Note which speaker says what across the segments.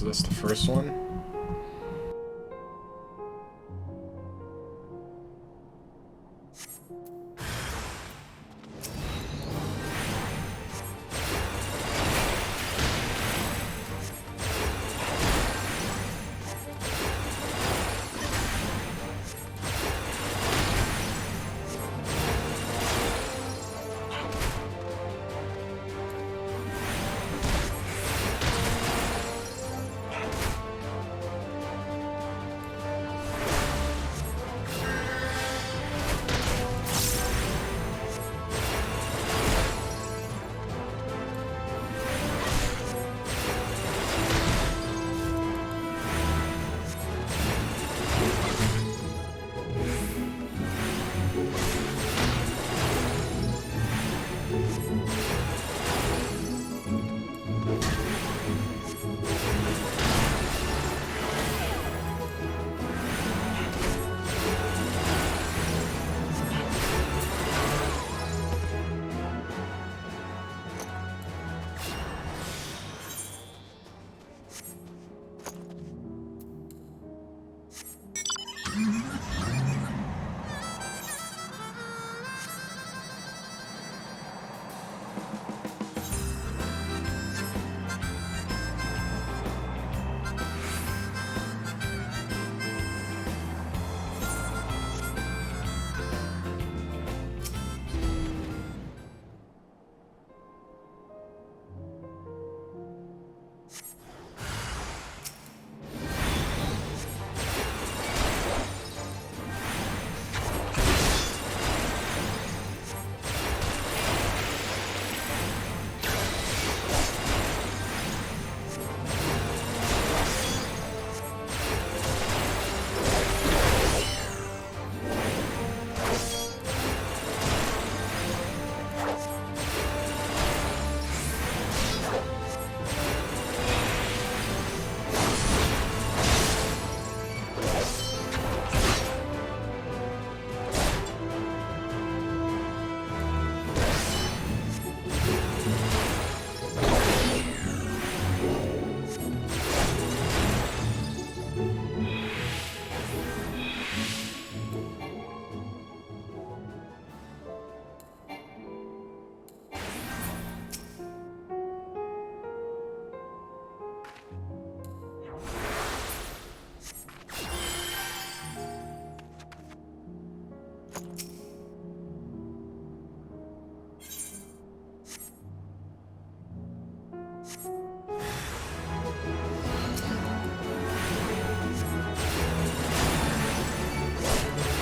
Speaker 1: So that's the first one.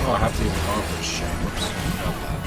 Speaker 1: Oh, I have to use the power for this shit. Whoops. Got that.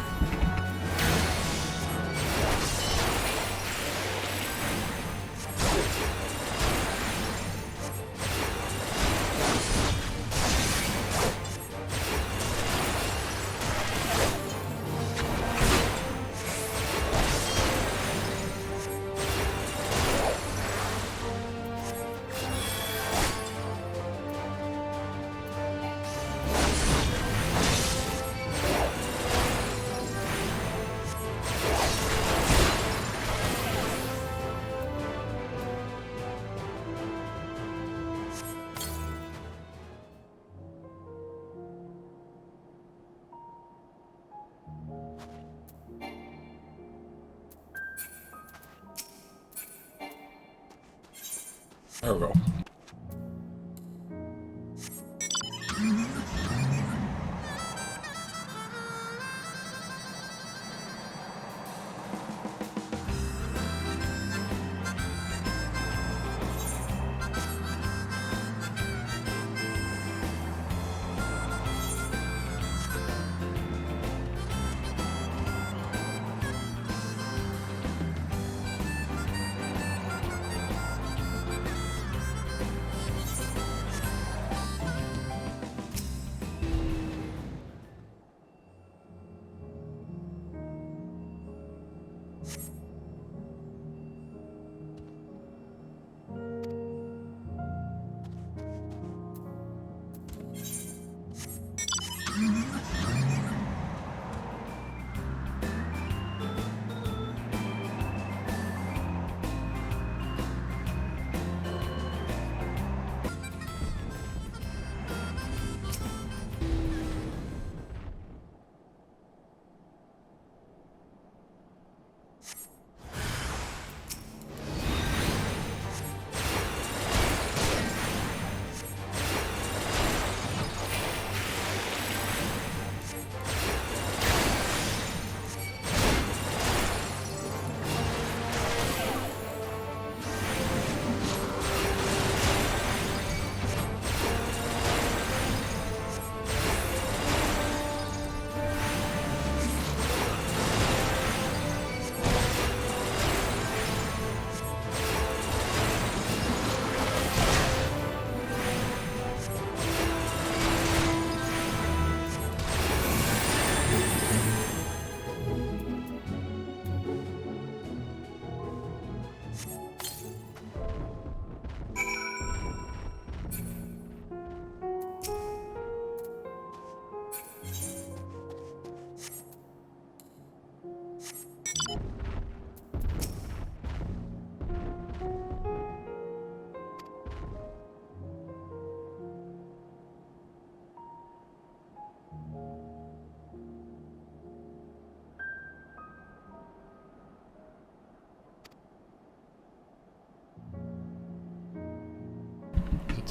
Speaker 1: There we go.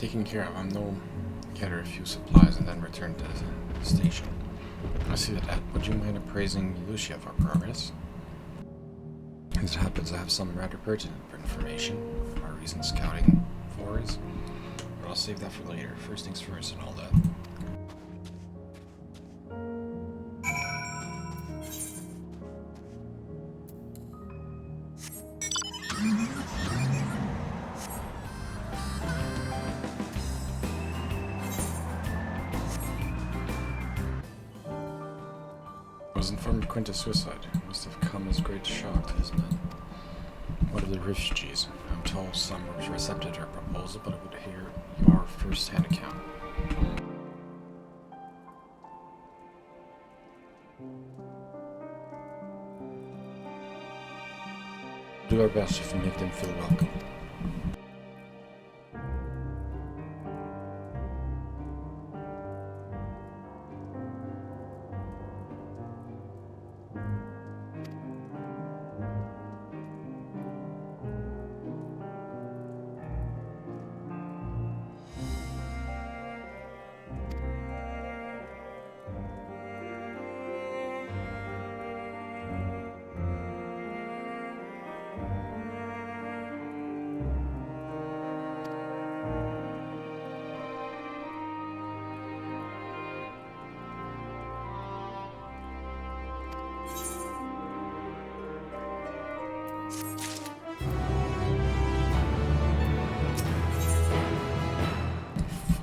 Speaker 1: taken care of. I'm no gather a few supplies and then return to the station. I see that. Would you mind appraising Lucia of our progress? As it happens, I have some rather pertinent information for our recent scouting forays, but I'll save that for later. First things first and all that. I was informed of Quintus' suicide. It must have come as a great shock to his men. What of the refugees? I'm told some were receptive to our proposal, but I would hear your first-hand account. Do our best if we make them feel welcome.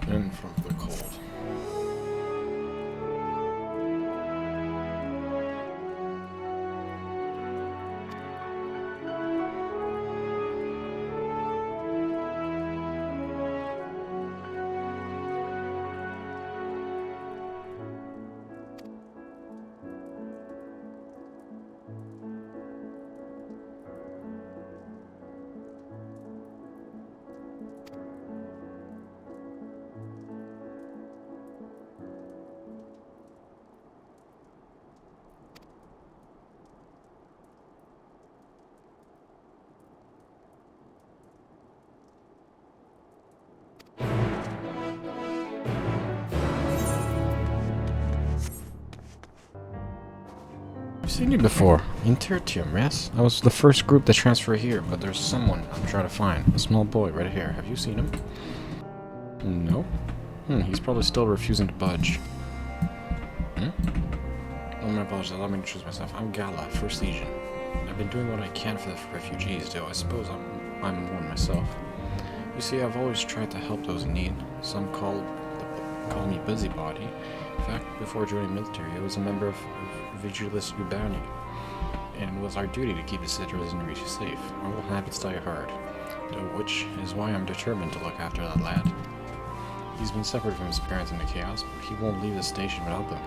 Speaker 1: In from the cold. I've seen you before. In Tertium, yes? I was the first group to transfer here, but there's someone I'm trying to find. A small boy right here. Have you seen him? No? He's probably still refusing to budge. Oh my apologies, allow me to introduce myself. I'm Gala, First Legion. I've been doing what I can for the refugees, though I suppose I'm one myself. You see, I've always tried to help those in need. Some call me busybody. In fact, before joining the military, I was a member of Vigilis Urbani, and it was our duty to keep the citizenry safe. Our habits die hard, which is why I'm determined to look after that lad. He's been separated from his parents in the chaos, but he won't leave the station without them.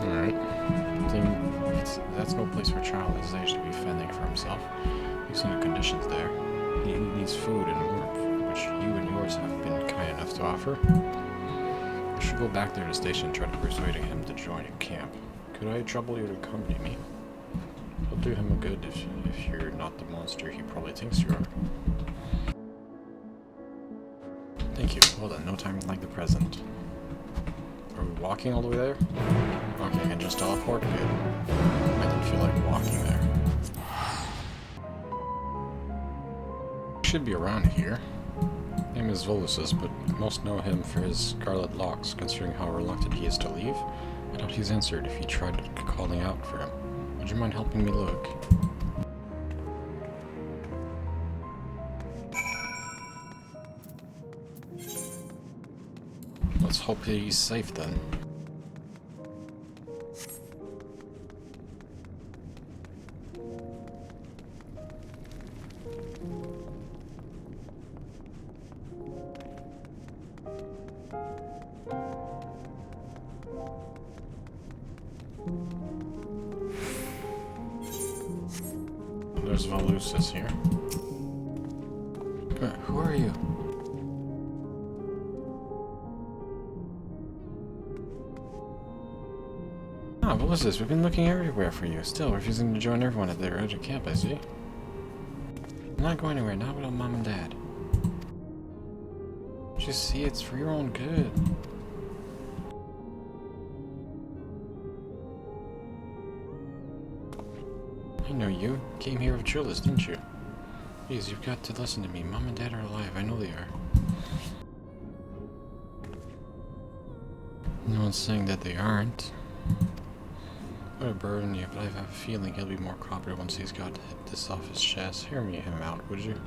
Speaker 1: Alright. That's no place for a child his age to be fending for himself. You've seen the conditions there. He needs food and warmth, which you and yours have been kind enough to offer. I should go back there to the station and try to persuade him to join your camp. Could I trouble you to accompany me? It'll do him a good if you're not the monster he probably thinks you are. Thank you. Well then, no time like the present. Are we walking all the way there? Okay, I can just teleport? Good. I didn't feel like walking there. Should be around here. Name is Volus's, but most know him for his scarlet locks, considering how reluctant he is to leave. I doubt he's answered if you tried calling out for him. Would you mind helping me look? Let's hope he's safe then. There's Volusis here. Who are you? Ah, Volusis, we've been looking everywhere for you. Still refusing to join everyone at their urgent camp, I see. I'm not going anywhere, not without Mom and Dad. Can't you see it's for your own good? I know you. Came here with Julius, didn't you? Please, you've got to listen to me. Mom and Dad are alive. I know they are. No one's saying that they aren't. What a burden you, but I have a feeling he'll be more cooperative once he's got this off his chest. Hear me him out, would you?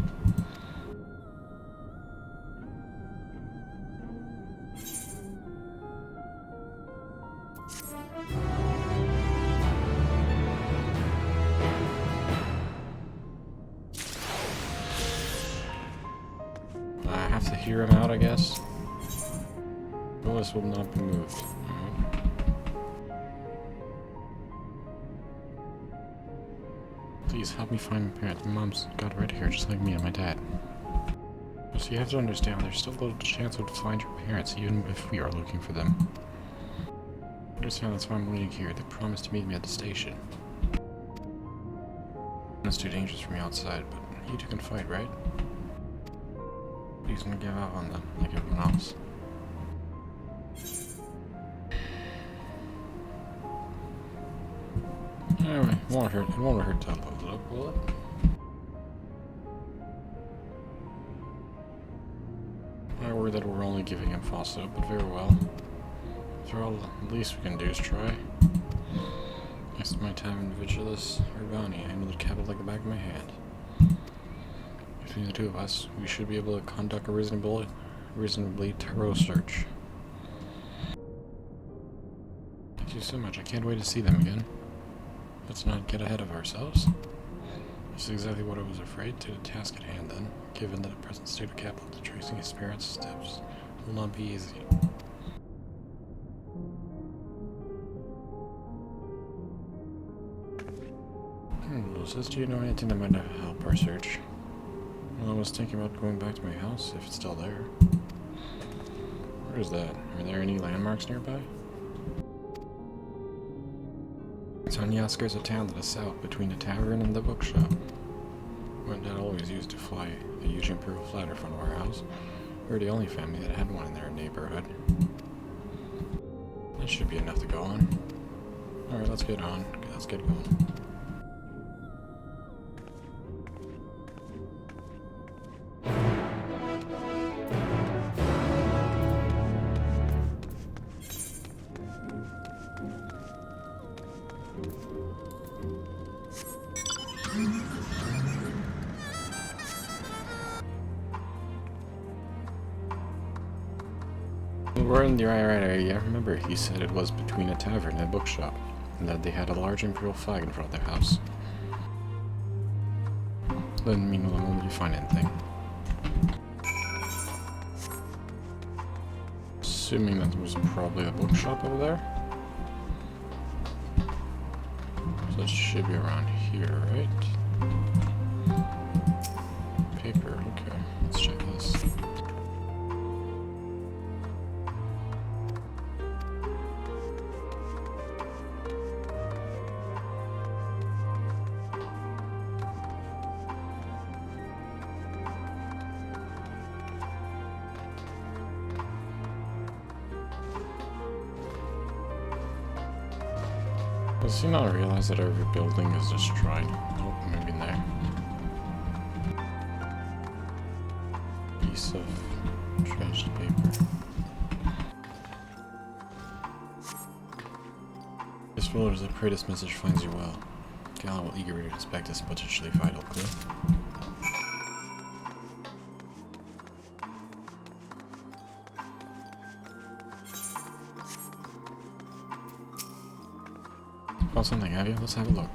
Speaker 1: I have to hear him out, I guess. Willis will not be moved. Alright. Please help me find my parents. My mom's got it right here, just like me and my dad. So you have to understand, there's still a little chance we'll find your parents, even if we are looking for them. Understand, that's why I'm waiting here. They promised to meet me at the station. It's too dangerous for me outside, but you two can fight, right? Please don't give up on them, like everyone else. Anyway, it won't hurt to load it up, will it? I worry that we're only giving him false hope, but very well. After all, the least we can do is try. Next to my time in Vigilis, Urbani, I know the capital like the back of my hand. Between the two of us, we should be able to conduct a reasonably thorough search. Thank you so much. I can't wait to see them again. Let's not get ahead of ourselves. This is exactly what I was afraid to the task at hand then, given that the present state of capital to tracing his parents' steps will not be easy. Says, do you know anything that might help our search? Well, I was thinking about going back to my house, if it's still there. Where is that? Are there any landmarks nearby? Sonyasker is a town that is south between the tavern and the bookshop. My dad always used to fly a huge imperial flag in front of our house. We were the only family that had one in their neighborhood. That should be enough to go on. Alright, let's get on. Let's get going. We're in the right area. I remember he said it was between a tavern and a bookshop, and that they had a large imperial flag in front of their house. Let me know the moment you find anything. Assuming that was probably a bookshop over there. So it should be around here, right? Paper, okay. Let's check this. Does he not realize that every building is destroyed? Oh, maybe there. Piece of trashed paper. This folder, the greatest message finds you well. Gala will eagerly inspect this potentially vital clue. Found something, have you? Let's have a look.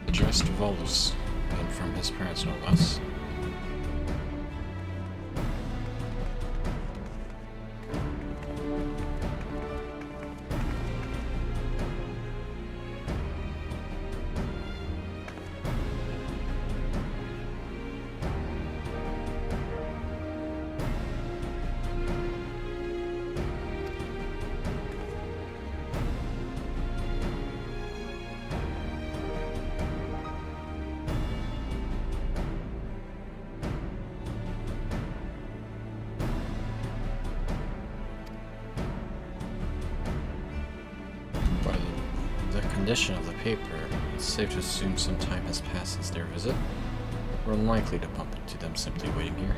Speaker 1: Addressed to Volus, and from his parents no less. condition of the paper, it's safe to assume some time has passed since their visit. We're unlikely to bump into them simply waiting here.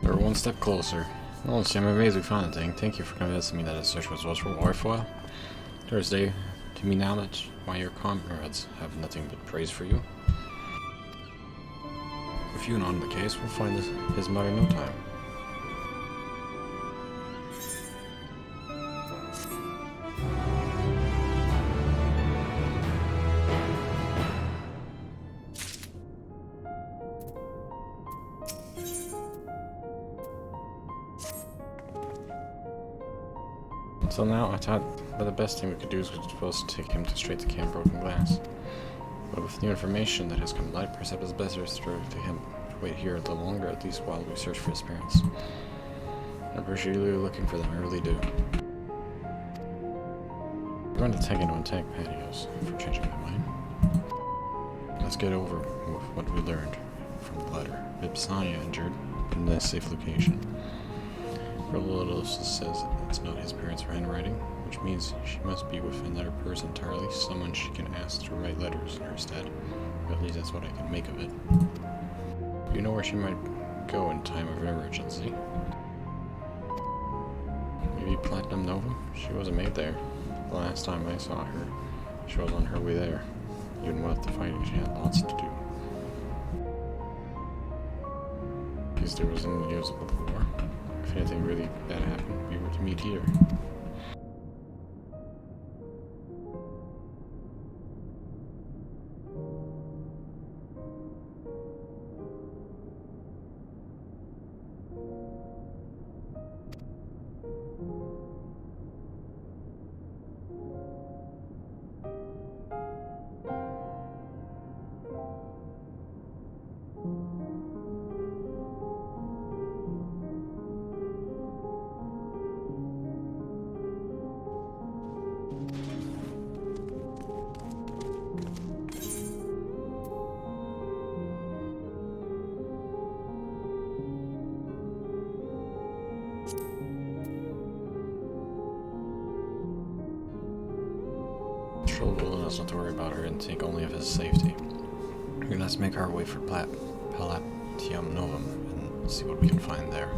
Speaker 1: We're one step closer. Oh, see, I'm amazed we found the thing. Thank you for convincing me that a search was worthwhile. Thursday, to me now that why your comrades have nothing but praise for you. With you on the case, we'll find his mother in no time. Until now, I thought that the best thing we could do is to take him straight to Camp Broken Glass. But with new information that has come to light, perhaps it's better to him to wait here a little longer, at least while we search for his parents. I appreciate you looking for them, I really do. We're going to take into tank patios for changing my mind. Let's get over with what we learned from the letter. Vipsania injured in a safe location. Prolotus says it's not his parents' handwriting, which means she must be with another person entirely, someone she can ask to write letters in her stead. Or at least that's what I can make of it. You know where she might go in time of emergency? Maybe Platinum Novum? She wasn't made there. The last time I saw her, she was on her way there. Even with the fighting, she had lots to do. Because there was any news about the war. If anything really bad happened, we were to meet here. Troll told us not to worry about her and think only of his safety. Let's make our way for Palatium Novum and see what we can find there.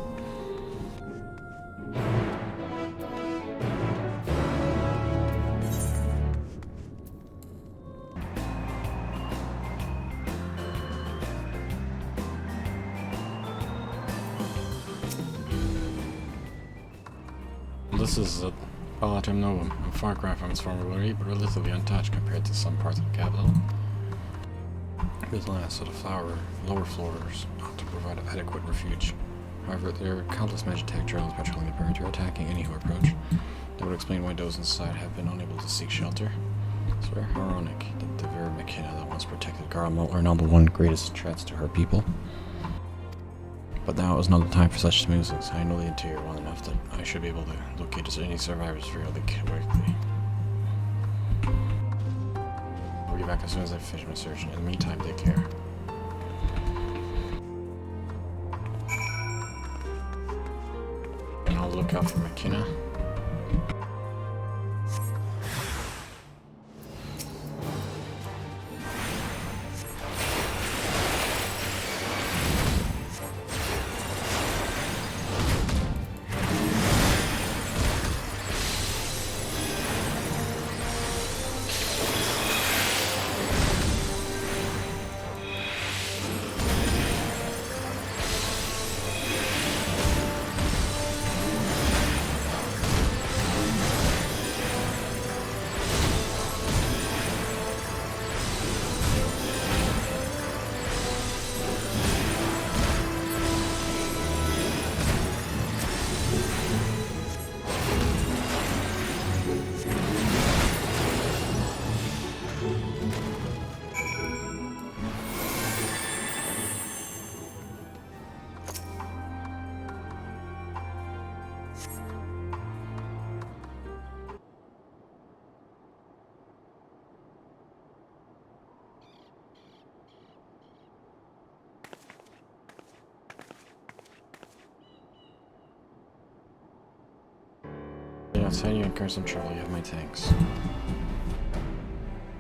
Speaker 1: this is it. I'll let him know I'm far cry from its former glory, but relatively untouched compared to some parts of the capital. With lands, so the lower floors ought to provide adequate refuge. However, there are countless Magitech trails patrolling the perimeter, attacking any who approach. That would explain why those inside have been unable to seek shelter. It's very ironic that the very McKenna that once protected Garlemald are now the one greatest threats to her people. But now is not the time for such smoothness. I know the interior well enough that I should be able to locate any survivors fairly quickly. I'll get back as soon as I finish my search. In the meantime, take care. And I'll look out for McKenna. Outside you incur some trouble, you have my tanks.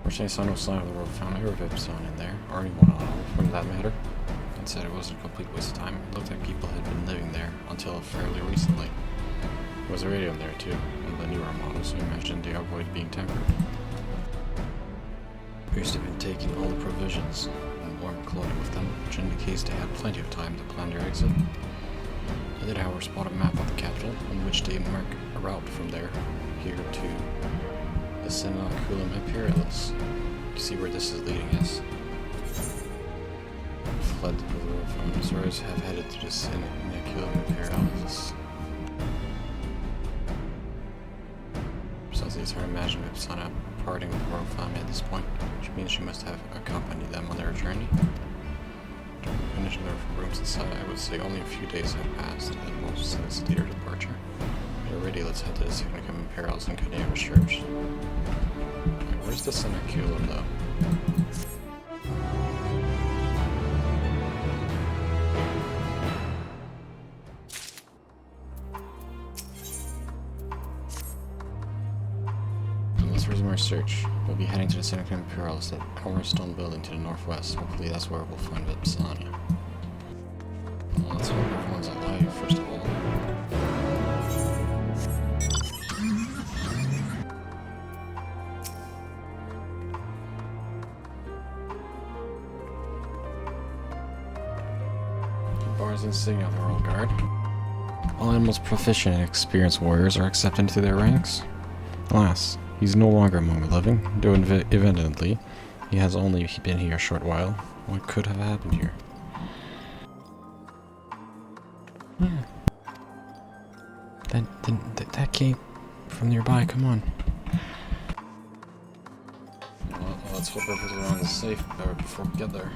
Speaker 1: Fortunately, I saw no sign of the road found or Vipson in there, or anyone at all, from that matter. Instead, it wasn't a complete waste of time. It looked like people had been living there until fairly recently. There was a radio in there too, one of the newer models, so I imagined they avoided being tempered. Appears to have been taking all the provisions and warm clothing with them, which indicates they had plenty of time to plan their exit. I did, however, spot a map of the capital, on which they mark a route from there, here to the Sinaculum Imperialis. You see where this is leading us. Fled the river from Azores have headed to the Sinaculum Imperialis. Besides, it's hard to imagine Vipsana parting with the royal family at this point, which means she must have accompanied them on their journey. Finishing their rooms inside, I would say only a few days have passed at most since their departure. Already, let's head to the Signicum Imperials and continue our search. Where's the Sinaculum, though? Let's resume our search. We'll be heading to the Signicum Imperials, that cornerstone building to the northwest. Hopefully that's where we'll find Vipsania. Well, let's hope everyone's alive, first of all. Bar's insignia of the Royal Guard. All the most proficient and experienced warriors are accepted into their ranks. Alas, he's no longer among the living, though evidently he has only been here a short while. What could have happened here? That came from nearby, come on. Well, let's flip everything around the safe before we get there.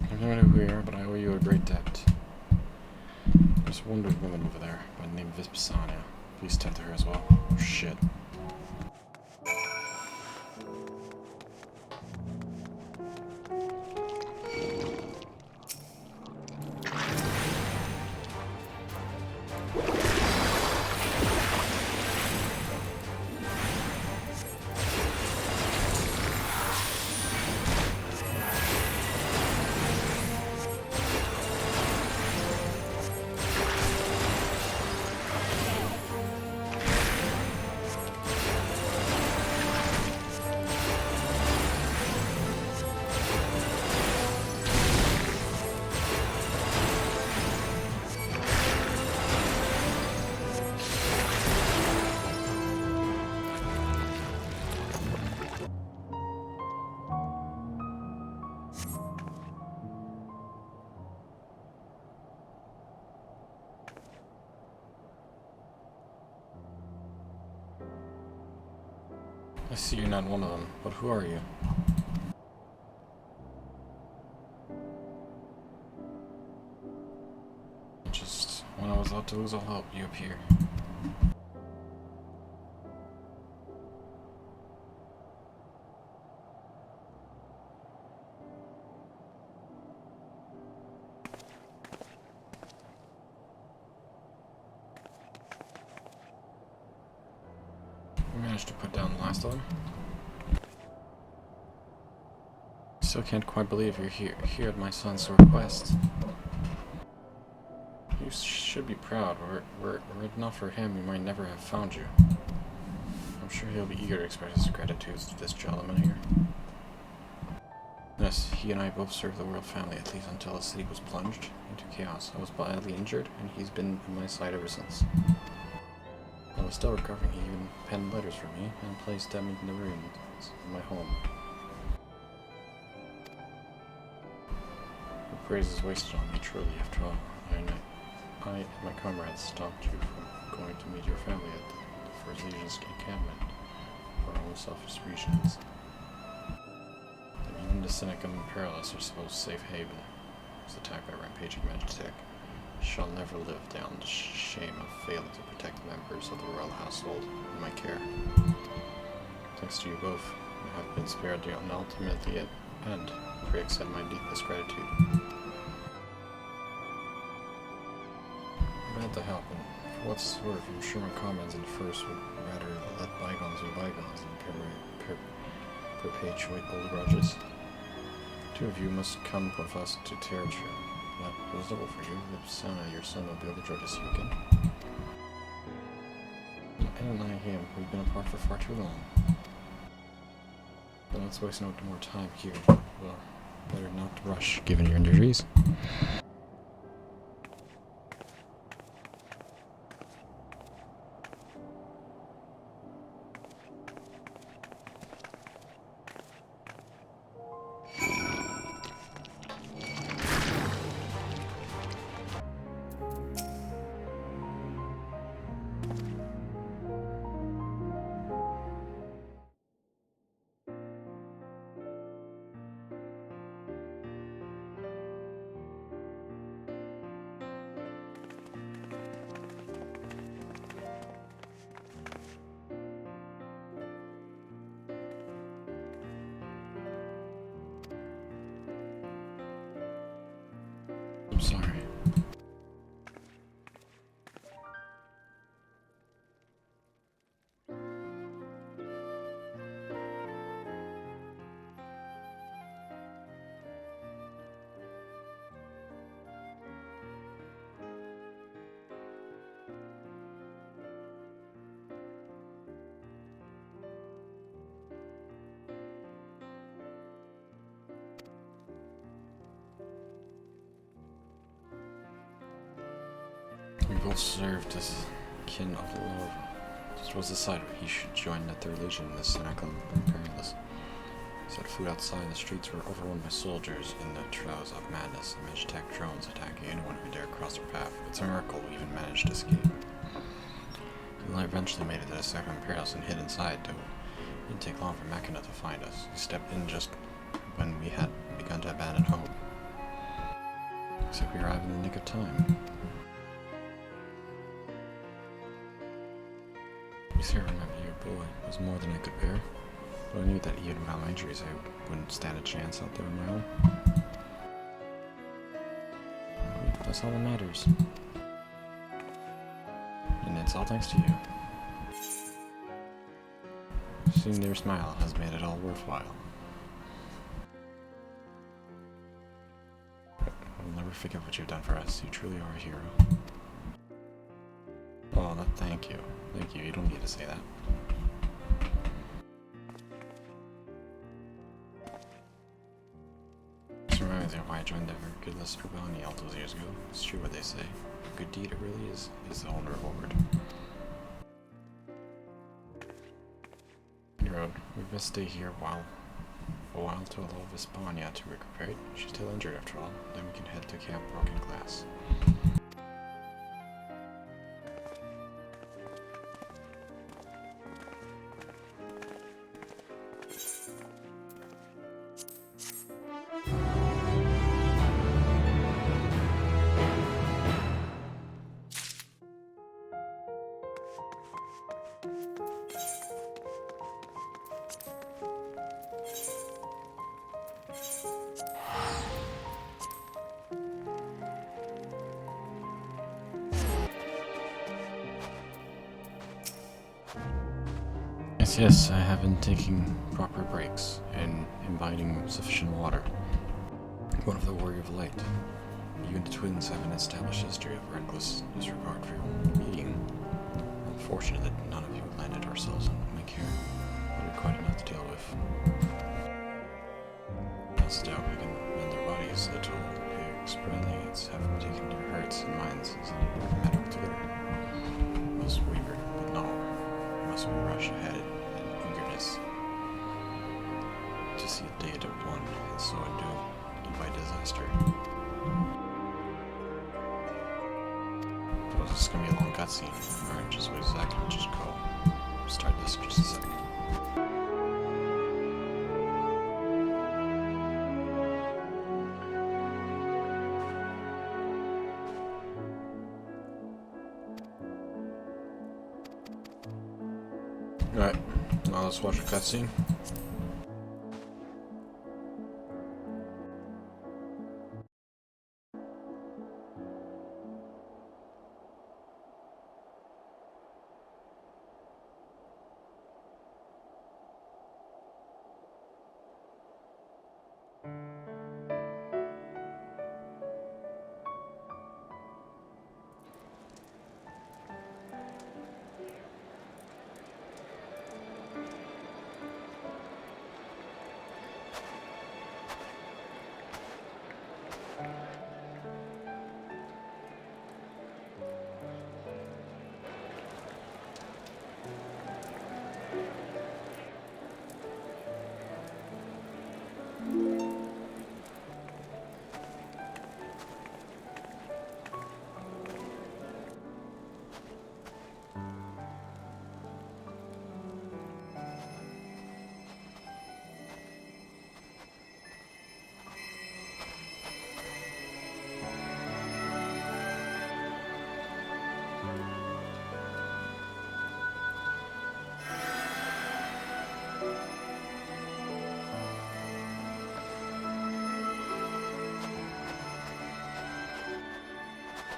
Speaker 1: I have no idea who we are, but I owe you a great debt. There's a wondrous woman over there by the name of Vipsania. Please tend to her as well. Oh, shit. I see you're not one of them, but who are you? Just when I was about to lose all hope, you appear. We managed to put down the last of them. Still can't quite believe you're here at my son's request. You should be proud. Were it not for him, we might never have found you. I'm sure he'll be eager to express his gratitude to this gentleman here. Yes, he and I both served the royal family, at least until the city was plunged into chaos. I was badly injured, and he's been on my side ever since. I was still recovering. He even penned letters for me and placed them in the rooms in my home. The praise is wasted on me, truly, after all. I and my comrades stopped you from going to meet your family at the First Legion's encampment for our own selfish reasons. And even the cynic and perilous are supposed safe haven was attacked by rampaging Magitech. Shall never live down the shame of failing to protect the members of the royal household in my care. Thanks to you both, I have been spared the ultimately end. Pray accept my deepest gratitude. I'm glad to help, and for what's it's worth, I'm sure my comrades in the first would rather let bygones be bygones than perpetuate old grudges. Two of you must come with us to Territory. That was double for you. Your son will be overjoyed to see you again. And I him. We've been apart for far too long. But let's waste no more time here. Well, better not rush, given your injuries. I'm sorry. We both served as kin of the Lord. It was decided he should join the Third Legion in the cynical imperialists. Set foot outside, the streets were overrun by soldiers in the throes of madness, and Magitech drones attacking anyone who dared cross their path. It's a miracle we even managed to escape. We eventually made it to the second imperialists and hid inside, though it didn't take long for Machina to find us. He stepped in just when we had begun to abandon hope. Except we arrived in the nick of time. Here, remember your boy was more than I could bear, but I knew that even without my injuries, I wouldn't stand a chance out there on my own. That's all that matters. And it's all thanks to you. Seeing your smile has made it all worthwhile. I'll never forget what you've done for us. You truly are a hero. Oh, thank you. Thank you. You don't need to say that. This reminds me of why I joined the Hercules Rebellion all those years ago. It's true what they say. A good deed, it really is the own reward. Road. We best stay here a while to allow Vespania to recuperate. She's still injured after all. Then we can head to Camp Broken Glass. Yes, I have been taking proper breaks and imbibing sufficient water. One of the Warrior of Light. You and the twins have an established history of reckless disregard for your being. Unfortunate that none of you landed ourselves on my care. It'll be quite enough to deal with. Still, we can mend their bodies. The toll pigs needs have taken their hearts and minds as they met up together. Most wavered, but no. Must we rush ahead in eagerness to see a day to one, and so undo by disaster. So this is gonna be a long cutscene. Alright, just wait a second, just go. Start this in just a second. Alright, now let's watch a cutscene.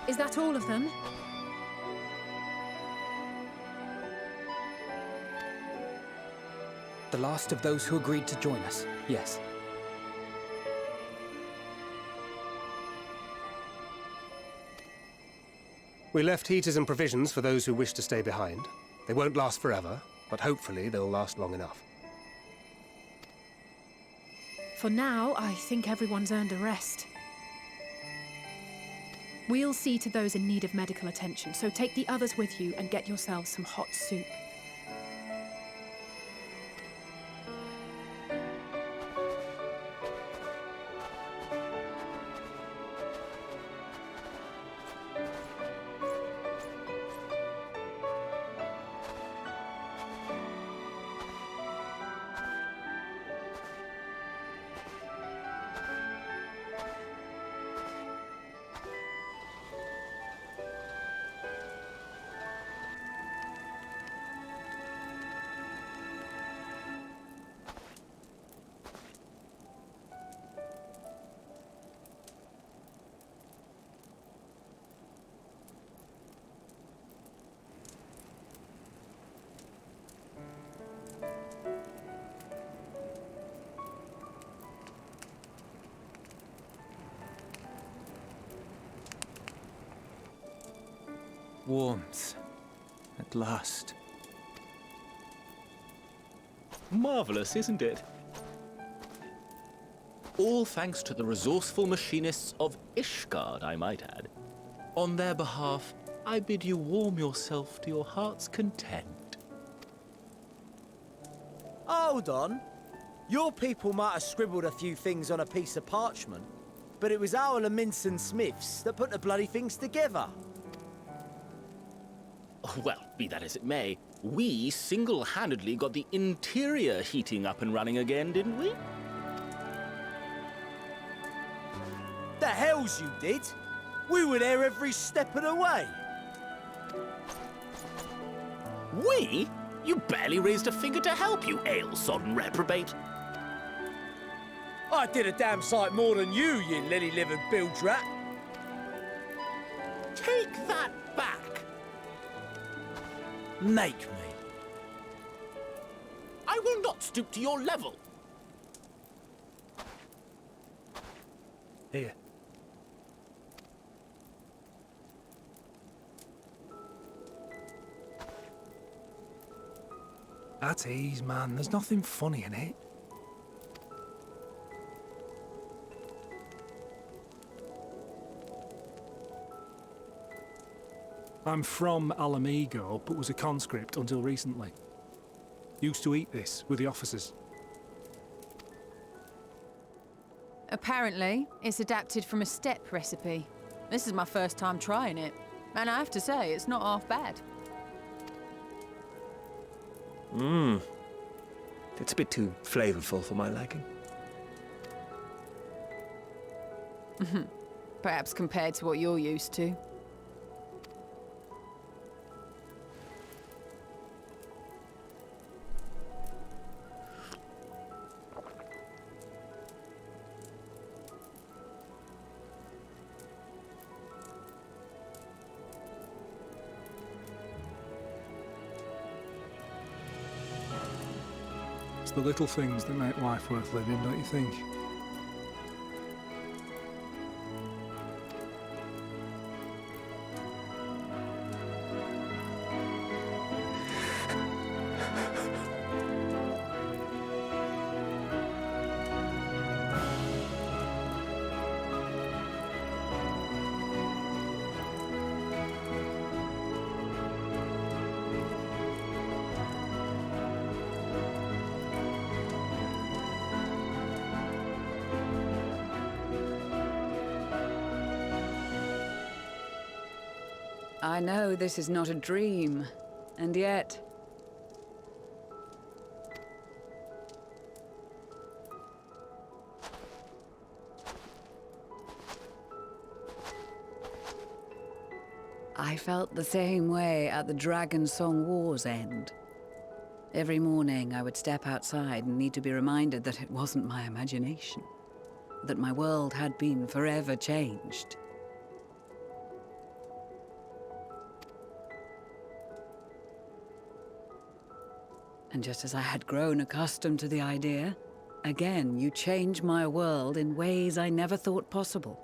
Speaker 2: Is that all of them?
Speaker 3: The last of those who agreed to join us, yes.
Speaker 4: We left heaters and provisions for those who wish to stay behind. They won't last forever, but hopefully they'll last long enough.
Speaker 2: For now, I think everyone's earned a rest. We'll see to those in need of medical attention, so take the others with you and get yourselves some hot soup.
Speaker 3: Warmth. At last.
Speaker 5: Marvelous, isn't it? All thanks to the resourceful machinists of Ishgard, I might add. On their behalf, I bid you warm yourself to your heart's content.
Speaker 6: Hold on. Your people might have scribbled a few things on a piece of parchment, but it was our Leminson Smiths that put the bloody things together.
Speaker 5: Well, be that as it may, we single-handedly got the interior heating up and running again, didn't we?
Speaker 6: The hells you did! We were there every step of the way.
Speaker 5: We? You barely raised a finger to help, you ale-sodden reprobate.
Speaker 6: I did a damn sight more than you lily-livered bilge rat.
Speaker 5: Take that back!
Speaker 6: Make me.
Speaker 5: stoop to your level.
Speaker 4: Here.
Speaker 7: At ease, man. There's nothing funny in it. I'm from Alamigo, but was a conscript until recently. Used to eat this with the officers.
Speaker 8: Apparently, it's adapted from a steppe recipe. This is my first time trying it, and I have to say, it's not half bad.
Speaker 9: It's a bit too flavorful for my liking.
Speaker 8: Perhaps compared to what you're used to.
Speaker 7: It's the little things that make life worth living, don't you think?
Speaker 10: I know this is not a dream, and yet... I felt the same way at the Dragon Song War's end. Every morning I would step outside and need to be reminded that it wasn't my imagination, that my world had been forever changed. And just as I had grown accustomed to the idea, again you change my world in ways I never thought possible.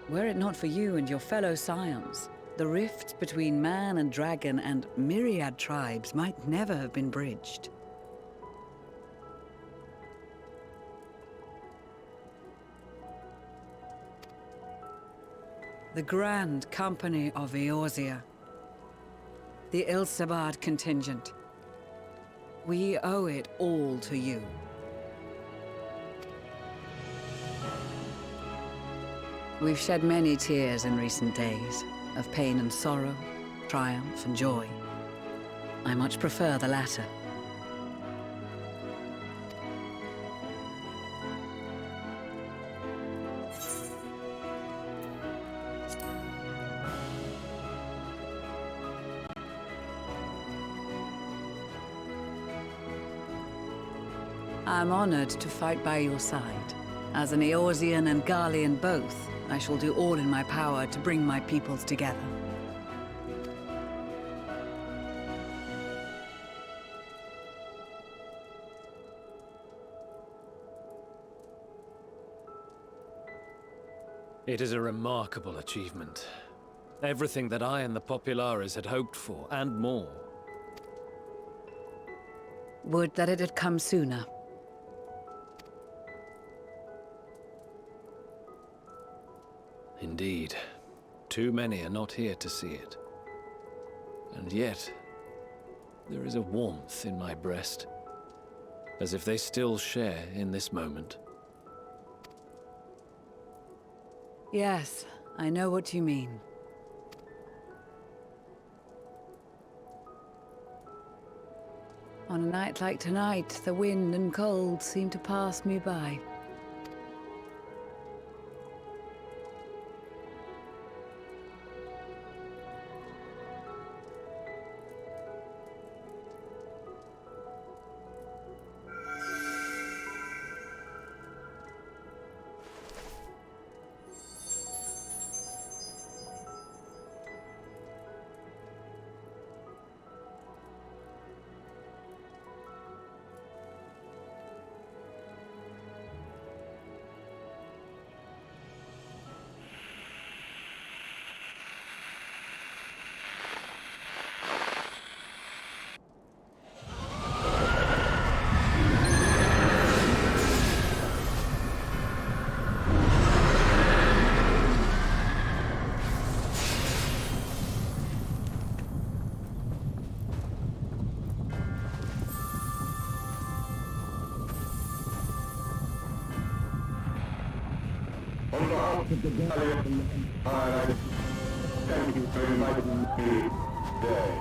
Speaker 10: Were it not for you and your fellow scions, the rifts between man and dragon and myriad tribes might never have been bridged. The Grand Company of Eorzea. The Ilsabard contingent. We owe it all to you. We've shed many tears in recent days, of pain and sorrow, triumph and joy. I much prefer the latter. I'm honored to fight by your side. As an Eorzean and Garlean both, I shall do all in my power to bring my peoples together.
Speaker 11: It is a remarkable achievement. Everything that I and the Populares had hoped for, and more.
Speaker 10: Would that it had come sooner.
Speaker 11: Indeed. Too many are not here to see it. And yet, there is a warmth in my breast, as if they still share in this moment.
Speaker 10: Yes, I know what you mean. On a night like tonight, the wind and cold seem to pass me by.
Speaker 12: behalf of the Gallian Empire, thank you for inviting me today.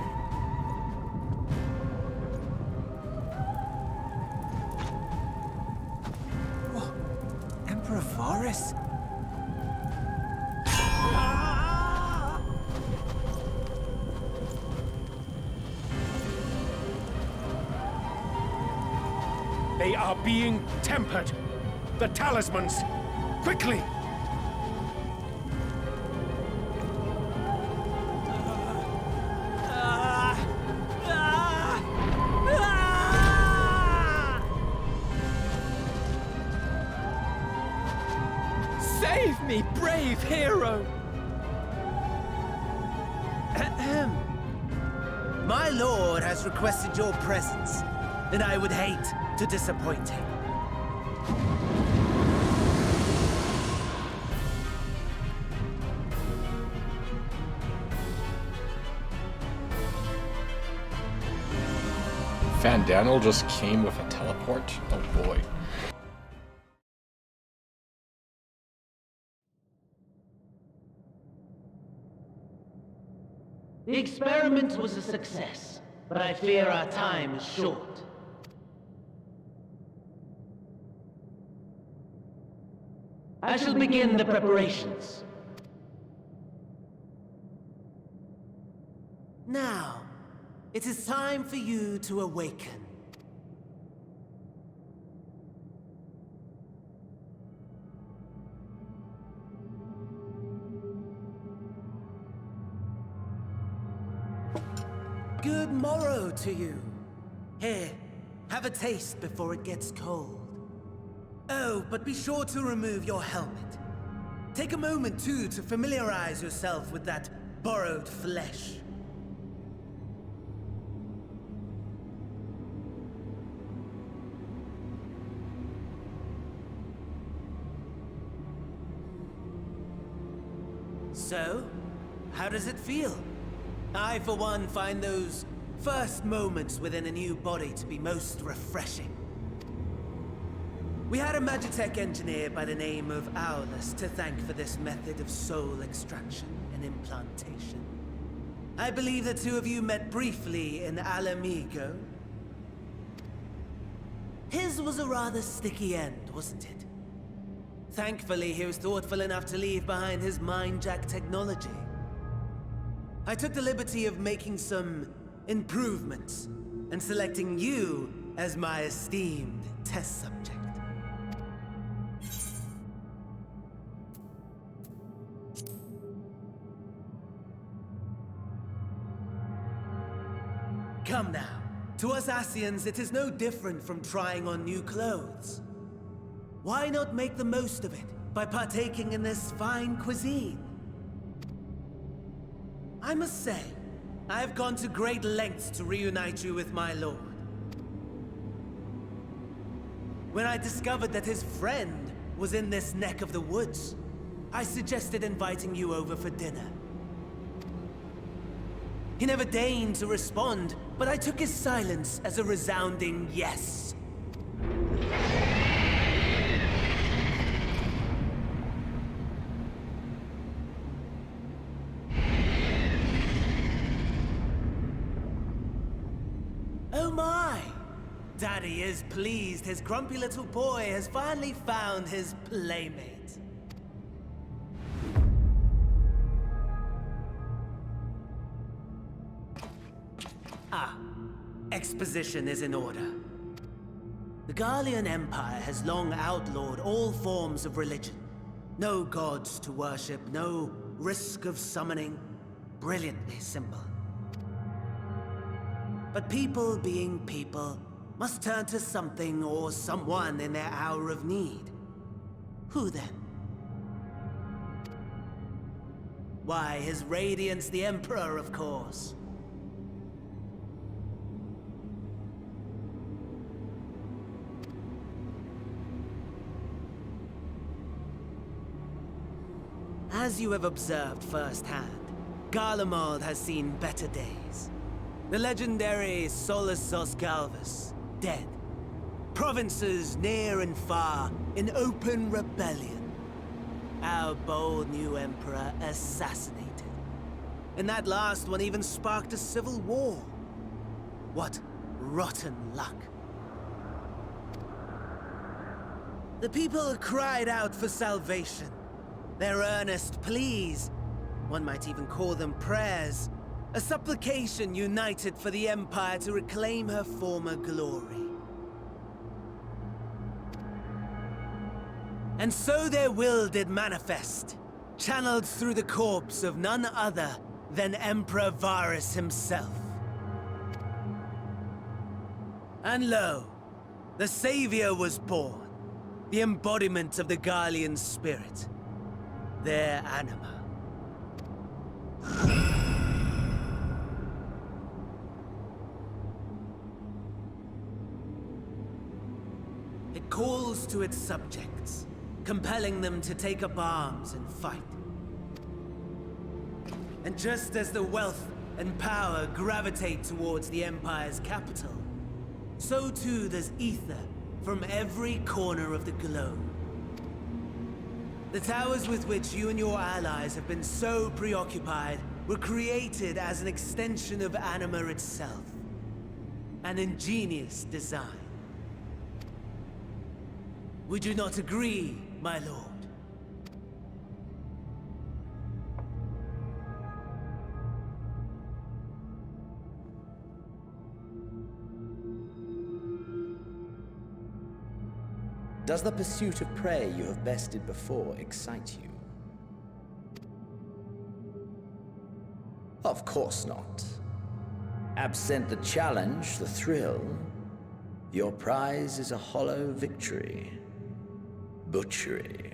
Speaker 6: Emperor Varus?
Speaker 13: They are being tempered. The talismans! Quickly!
Speaker 6: Save me, brave hero! Ahem. My lord has requested your presence, and I would hate to disappoint him.
Speaker 1: Van Daniel just came with a teleport? Oh boy.
Speaker 14: The experiment was a success, but I fear our time is short. I shall begin the preparations.
Speaker 6: Now, it is time for you to awaken. Good morrow to you. Here, have a taste before it gets cold. Oh, but be sure to remove your helmet. Take a moment, too, to familiarize yourself with that borrowed flesh. So, how does it feel? I, for one, find those first moments within a new body to be most refreshing. We had a Magitech engineer by the name of Aulus to thank for this method of soul extraction and implantation. I believe the two of you met briefly in Alamigo. His was a rather sticky end, wasn't it? Thankfully, he was thoughtful enough to leave behind his mind-jack technology. I took the liberty of making some improvements and selecting you as my esteemed test subject. Come now. To us Asians, it is no different from trying on new clothes. Why not make the most of it by partaking in this fine cuisine? I must say, I have gone to great lengths to reunite you with my lord. When I discovered that his friend was in this neck of the woods, I suggested inviting you over for dinner. He never deigned to respond, but I took his silence as a resounding yes. Oh my! Daddy is pleased his grumpy little boy has finally found his playmate. Ah, exposition is in order. The Gallian Empire has long outlawed all forms of religion. No gods to worship, no risk of summoning. Brilliantly simple. But people being people must turn to something or someone in their hour of need. Who then? Why, His Radiance the Emperor, of course. As you have observed firsthand, Garlemald has seen better days. The legendary Solus Galvus, dead. Provinces near and far in open rebellion. our bold new emperor assassinated. And that last one even sparked a civil war. What rotten luck. The people cried out for salvation. Their earnest pleas, one might even call them prayers, a supplication united for the Empire to reclaim her former glory. And so their will did manifest, channeled through the corpse of none other than Emperor Varus himself. And lo, the Savior was born, the embodiment of the Garlean spirit, their anima. It calls to its subjects, compelling them to take up arms and fight. And just as the wealth and power gravitate towards the Empire's capital, so too does Aether from every corner of the globe. The towers with which you and your allies have been so preoccupied were created as an extension of Anima itself. An ingenious design. Would you not agree, my lord?
Speaker 15: Does the pursuit of prey you have bested before excite you? Of course not. Absent the challenge, the thrill, your prize is a hollow victory. Butchery.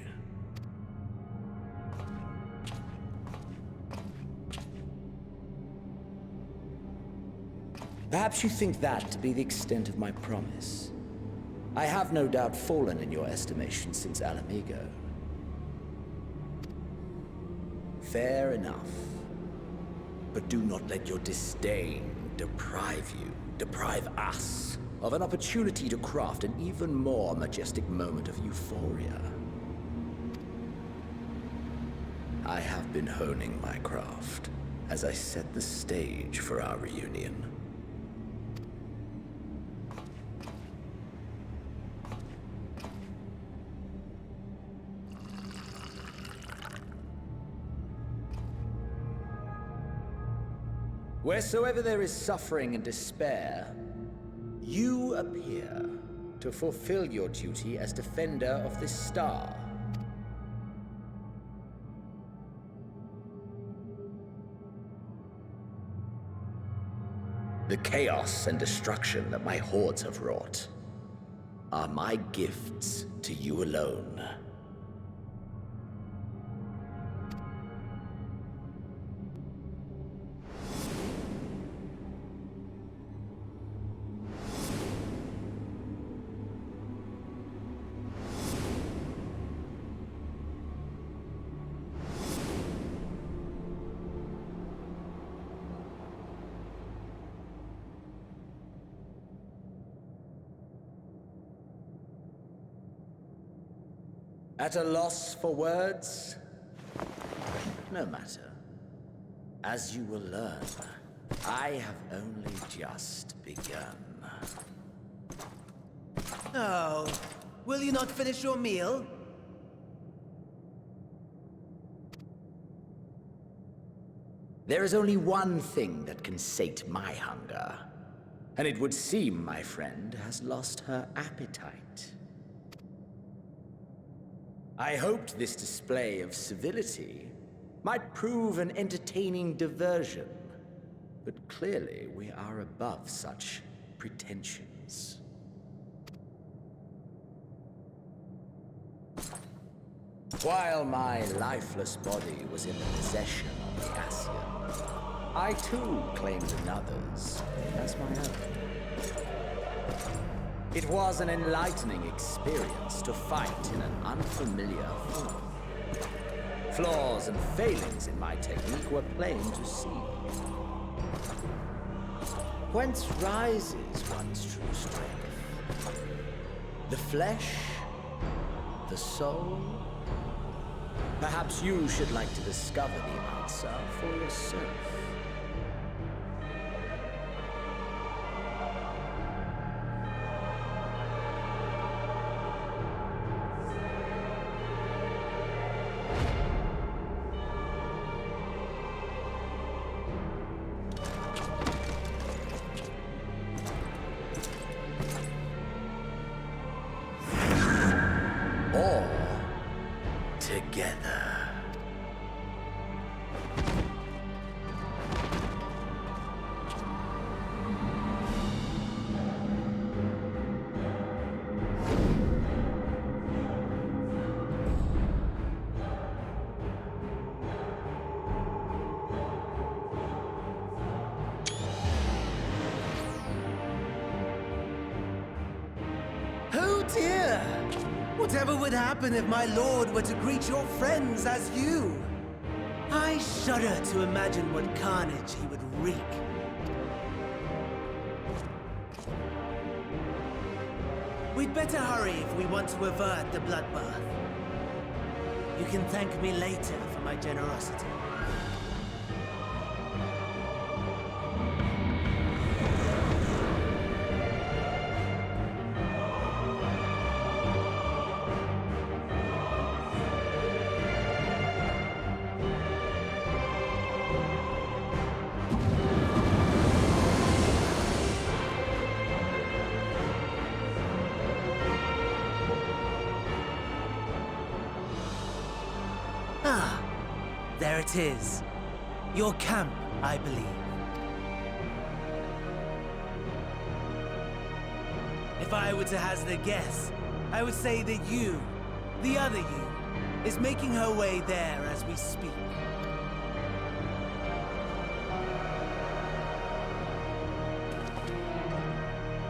Speaker 15: Perhaps you think that to be the extent of my promise. I have no doubt fallen in your estimation since Alamigo. Fair enough. But do not let your disdain deprive us, of an opportunity to craft an even more majestic moment of euphoria. I have been honing my craft as I set the stage for our reunion. Wheresoever there is suffering and despair, you appear to fulfill your duty as defender of this star. The chaos and destruction that my hordes have wrought are my gifts to you alone. At a loss for words? No matter. As you will learn, I have only just begun.
Speaker 6: Oh, will you not finish your meal?
Speaker 15: There is only one thing that can sate my hunger, and it would seem my friend has lost her appetite. I hoped this display of civility might prove an entertaining diversion, but clearly we are above such pretensions. While my lifeless body was in the possession of the Ascian, I too claimed another's as my own. It was an enlightening experience to fight in an unfamiliar form. Flaws and failings in my technique were plain to see. Whence rises one's true strength? The flesh? The soul? Perhaps you should like to discover the answer for yourself.
Speaker 6: Oh dear! Whatever would happen if my lord were to greet your friends as you? I shudder to imagine what carnage he would wreak. We'd better hurry if we want to avert the bloodbath. You can thank me later for my generosity. Ah, there it is. Your camp, I believe. If I were to hazard a guess, I would say that you, the other you, is making her way there as we speak.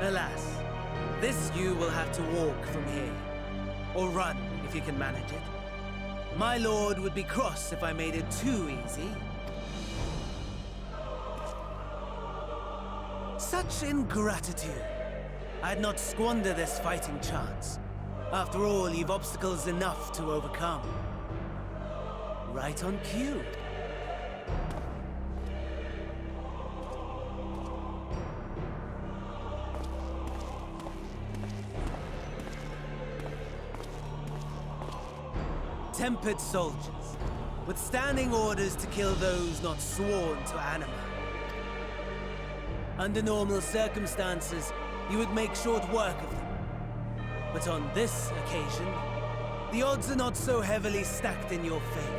Speaker 6: Alas, this you will have to walk from here. Or run, if you can manage it. My lord would be cross if I made it too easy. Such ingratitude. I'd not squander this fighting chance. After all, you've obstacles enough to overcome. Right on cue. Tempered soldiers, with standing orders to kill those not sworn to anima. Under normal circumstances, you would make short work of them. But on this occasion, the odds are not so heavily stacked in your favor.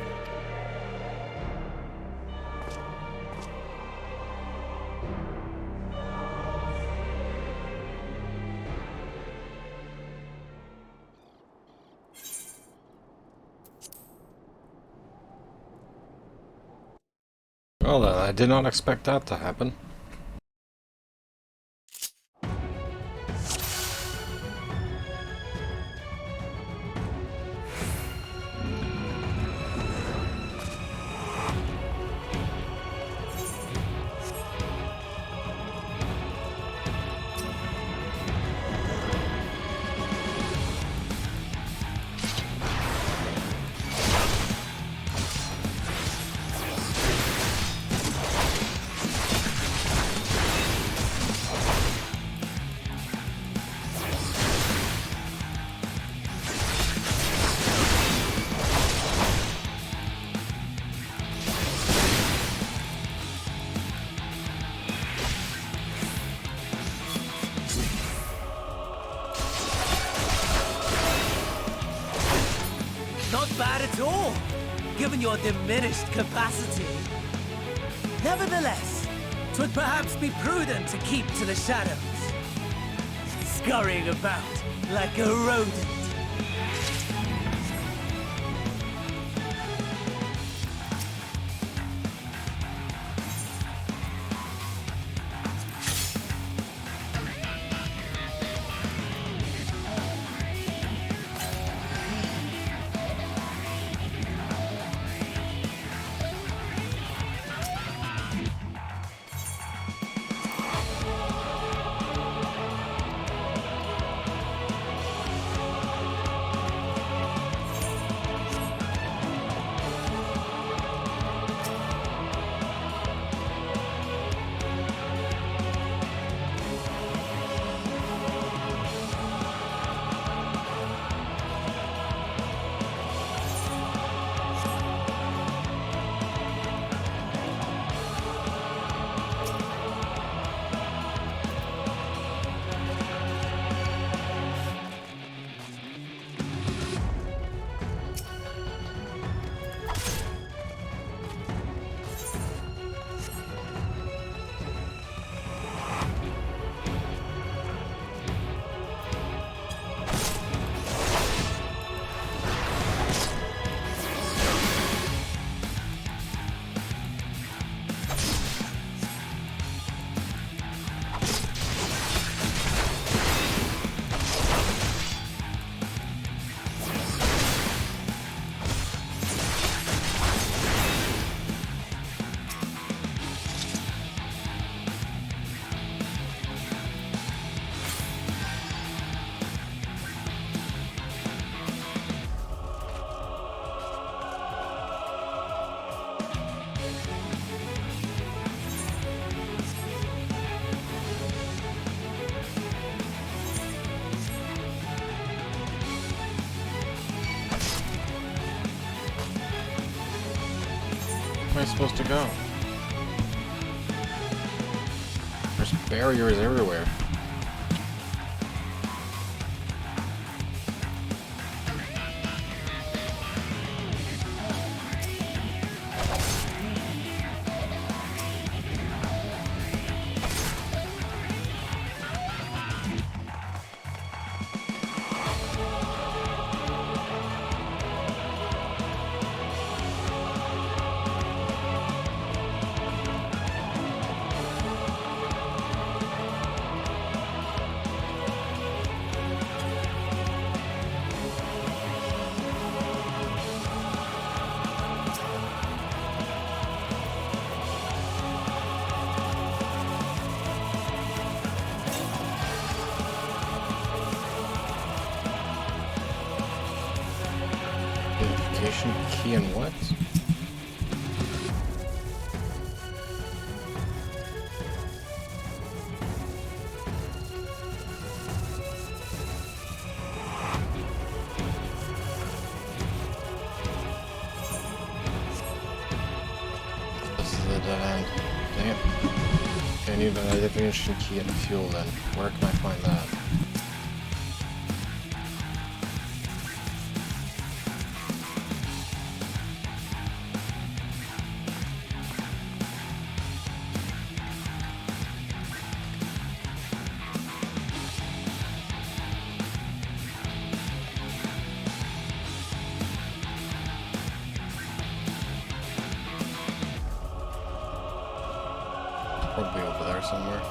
Speaker 1: Well then, I did not expect that to happen.
Speaker 6: Not bad at all, given your diminished capacity. Nevertheless, 'twould perhaps be prudent to keep to the shadows. Scurrying about like a rodent.
Speaker 1: I supposed to go? There's barriers everywhere. Key and what? This is the dead end. Dang it. Okay, I need an identification key and fuel then. Where can I find that? Probably over there somewhere.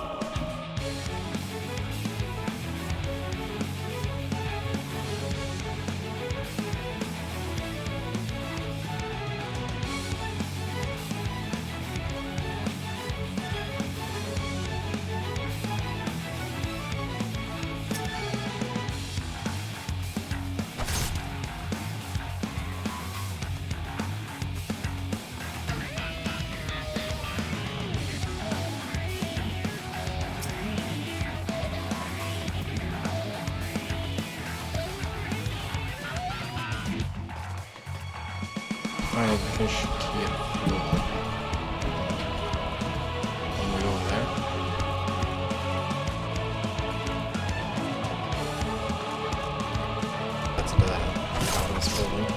Speaker 1: Find a fish key and fuel. When we go over there. That's into that out of this building.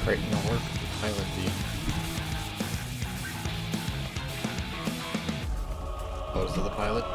Speaker 1: Great, no work. Pilot the... Close to the pilot.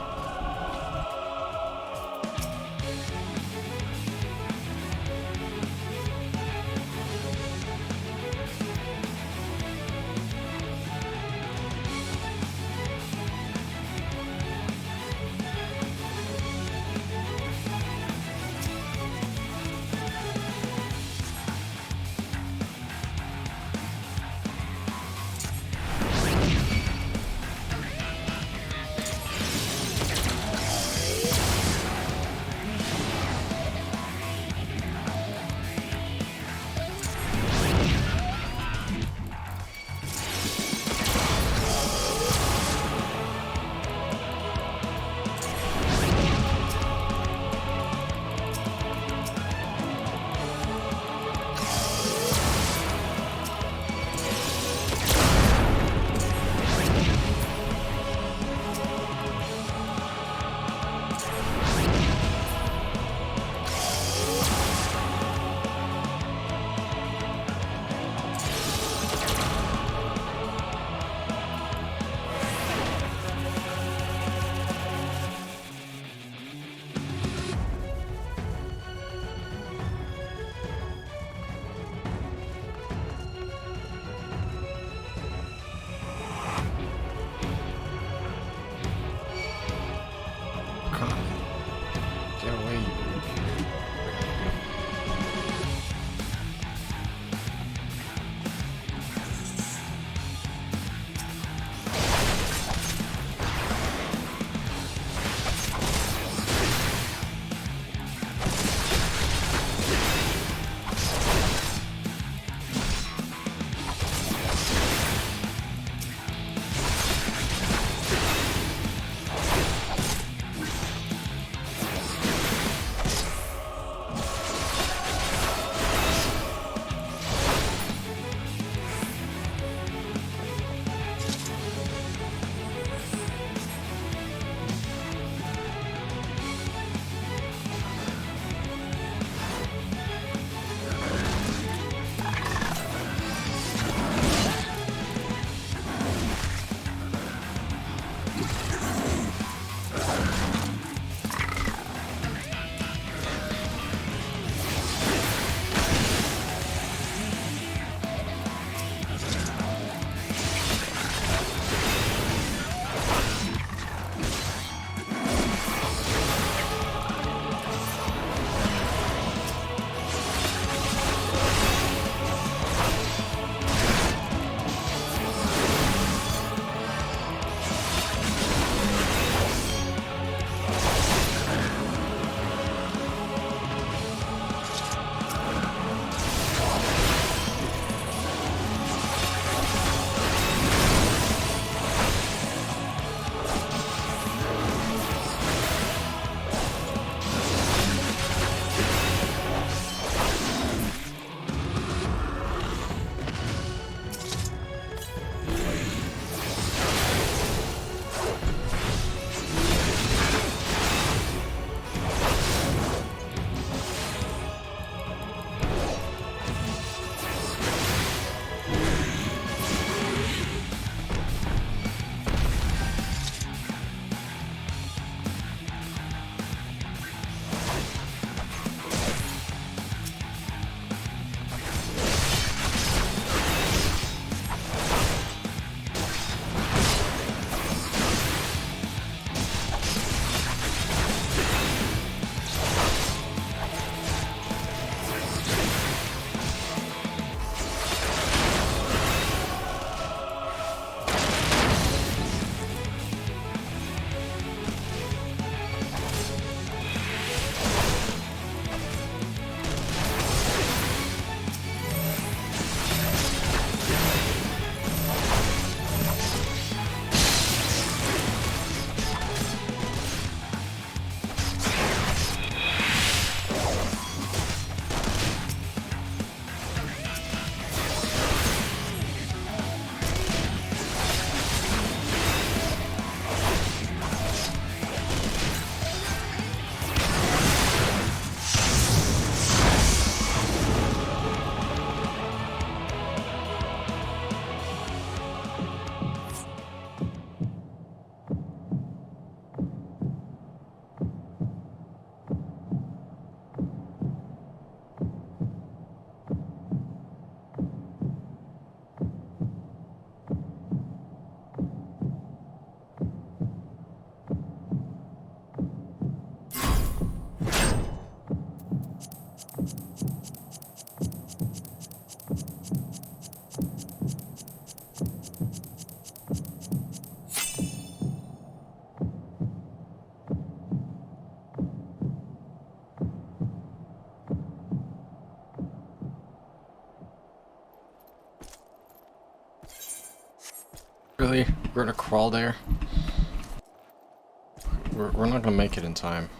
Speaker 1: Really? We're gonna crawl there? We're not gonna make it in time.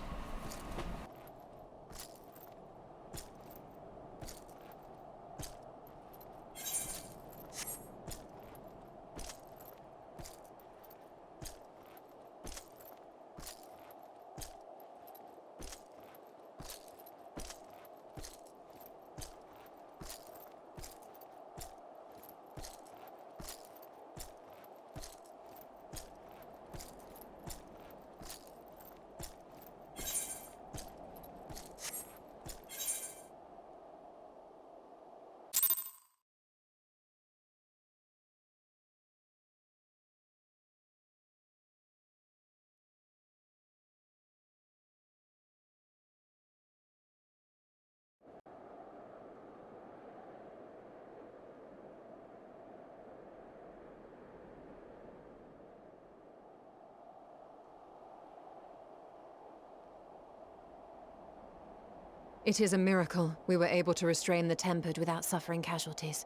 Speaker 2: It is a miracle we were able to restrain the Tempered without suffering casualties.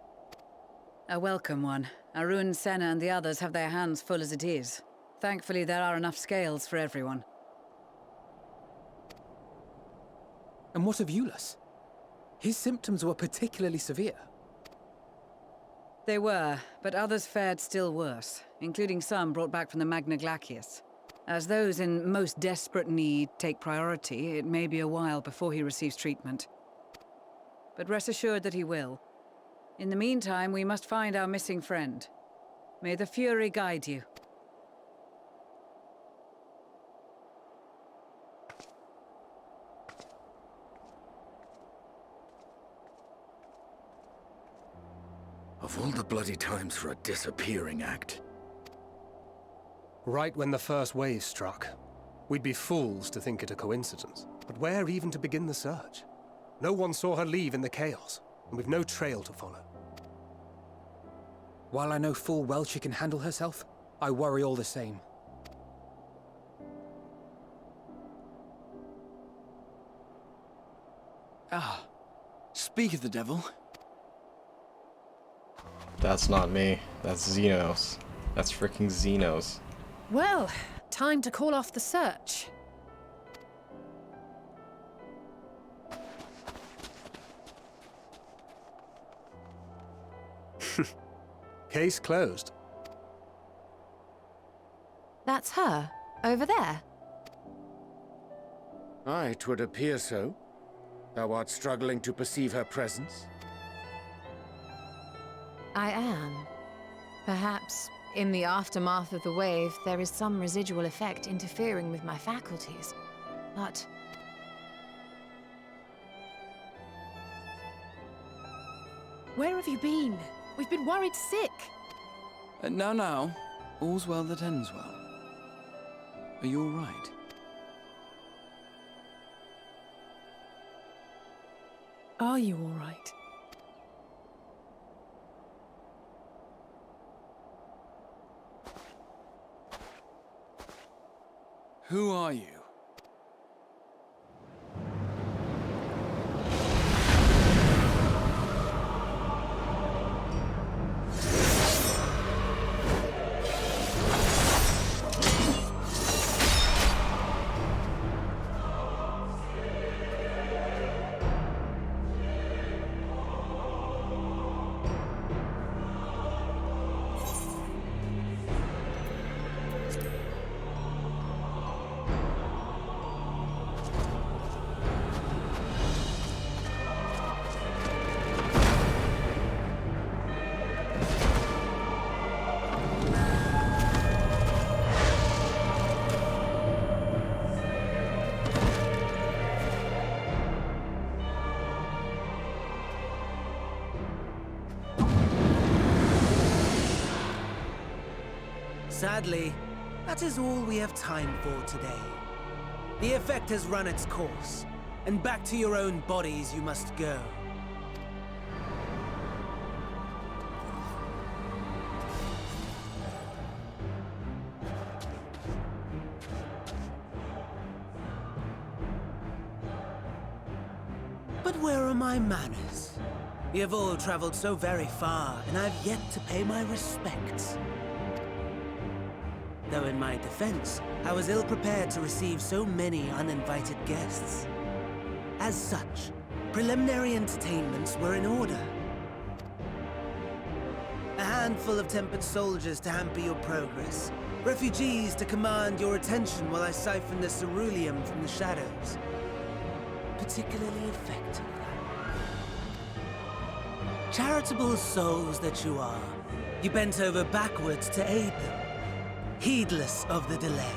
Speaker 10: A welcome one. Arun, Senna, and the others have their hands full as it is. Thankfully, there are enough scales for everyone.
Speaker 3: And what of Eulus? His symptoms were particularly severe.
Speaker 10: They were, but others fared still worse, including some brought back from the Magna Glacius. As those in most desperate need take priority, it may be a while before he receives treatment. But rest assured that he will. In the meantime, we must find our missing friend. May the Fury guide you.
Speaker 15: Of all the bloody times for a disappearing act.
Speaker 4: Right when the first wave struck. We'd be fools to think it a coincidence. But where even to begin the search? No one saw her leave in the chaos, and we've no trail to follow.
Speaker 3: While I know full well she can handle herself, I worry all the same.
Speaker 11: Ah, speak of the devil.
Speaker 1: That's not me. That's Xenos. That's freaking Xenos.
Speaker 2: Well, time to call off the search.
Speaker 4: Case closed.
Speaker 2: That's her, over there.
Speaker 16: Aye, 'twould appear so. Thou art struggling to perceive her presence?
Speaker 2: I am. Perhaps, in the aftermath of the wave, there is some residual effect interfering with my faculties. But... Where have you been? We've been worried sick.
Speaker 11: Now. All's well that ends well. Are you all right?
Speaker 2: Are you all right?
Speaker 11: Who are you?
Speaker 6: Sadly, that is all we have time for today. The effect has run its course, and back to your own bodies you must go. But where are my manners? We have all traveled so very far, and I've yet to pay my respects. though in my defense, I was ill-prepared to receive so many uninvited guests. As such, preliminary entertainments were in order. A handful of tempered soldiers to hamper your progress. Refugees to command your attention while I siphon the ceruleum from the shadows. Particularly effective. Charitable souls that you are, you bent over backwards to aid them, heedless of the delay,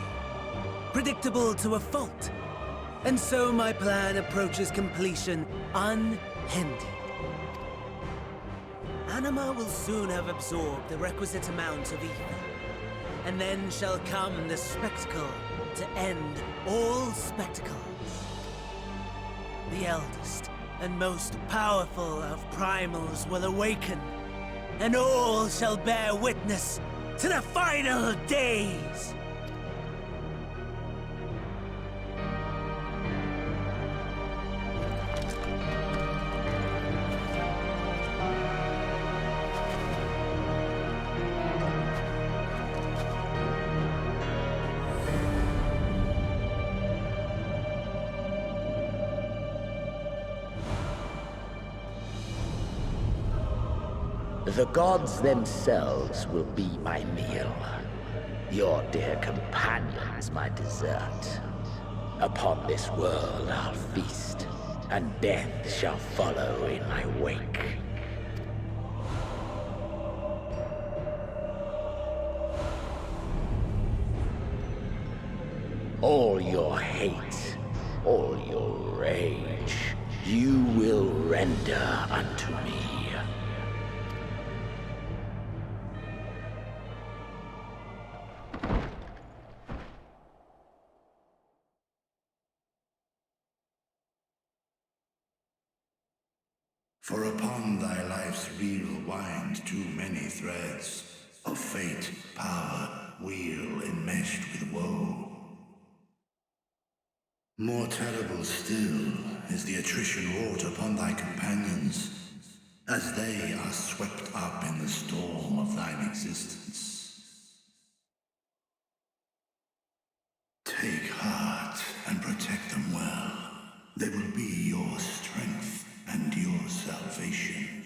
Speaker 6: predictable to a fault. And so my plan approaches completion unhindered. Anima will soon have absorbed the requisite amount of ether, and then shall come the spectacle to end all spectacles. The eldest and most powerful of primals will awaken, and all shall bear witness to the final days!
Speaker 15: The gods themselves will be my meal. Your dear companions my dessert. Upon this world I'll feast, and death shall follow in my wake. All your hate, all your rage, you will render unto me.
Speaker 17: For upon thy life's reel wind too many threads of fate, power, weal enmeshed with woe. More terrible still is the attrition wrought upon thy companions, as they are swept up in the storm of thine existence. Take heart and protect them well. They will be your strength and your salvation.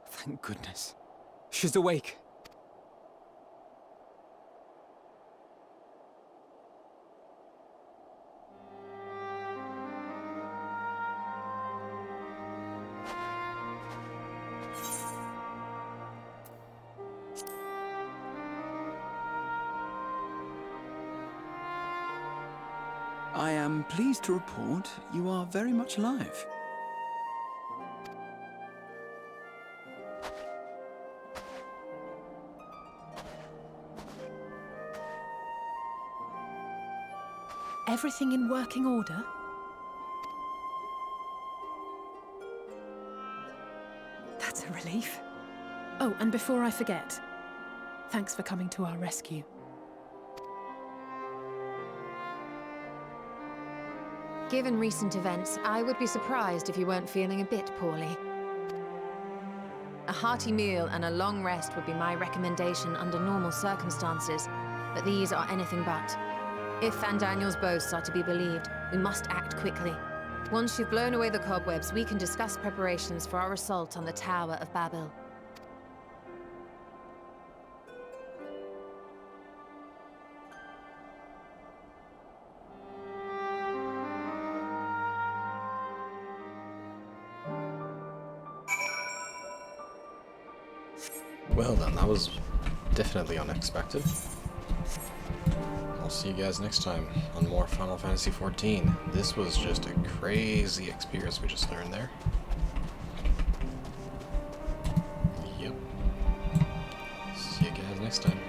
Speaker 3: Thank goodness. She's awake.
Speaker 18: I am pleased to report you are very much alive.
Speaker 19: Everything in working order? That's a relief. Oh, and before I forget, thanks for coming to our rescue.
Speaker 2: Given recent events, I would be surprised if you weren't feeling a bit poorly. A hearty meal and a long rest would be my recommendation under normal circumstances, but these are anything but. If Van Daniel's boasts are to be believed, we must act quickly. Once you've blown away the cobwebs, we can discuss preparations for our assault on the Tower of Babel.
Speaker 1: Well then, that was definitely unexpected. I'll see you guys next time on more Final Fantasy XIV. This was just a crazy experience we just learned there. Yep. See you guys next time.